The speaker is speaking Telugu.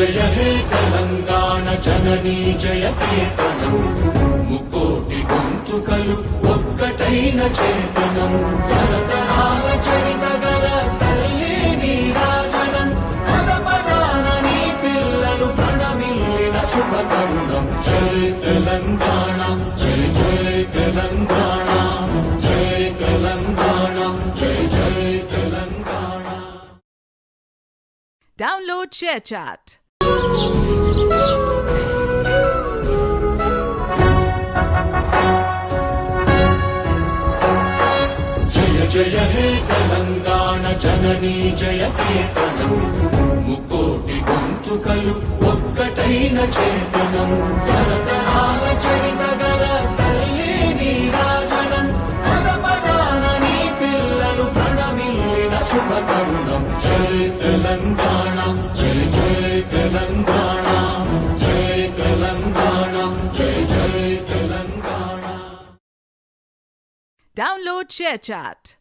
జయ హే తెలంగాణ జననీ జయ కేతనం ముకోటి గొంతుకలు ఒక్కటైన చేతనం తరతరాల చరిత గల తల్లి నీరాజనం పద పదాన నీ పిల్లలు ప్రణమిల్లిన శుభ తరుణం జై తెలంగాణ జై జై తెలంగాణ జై తెలంగాణ జై జై తెలంగాణ. Download ShareChat. జయ జయ హే తెలంగాణ జననీ జయ కేతనం ముకోటి గొంతుకలు ఒక్కటైన చేతనం తరతరాల చరిత గల తల్లి నీరాజనం పద పదాన నీ పిల్లలు ప్రణమిల్లిన శుభ తరుణం జై తెలంగాణ జై జై తెలంగాణ జై తెలంగాణ జై జై తెలంగాణ. Download ShareChat.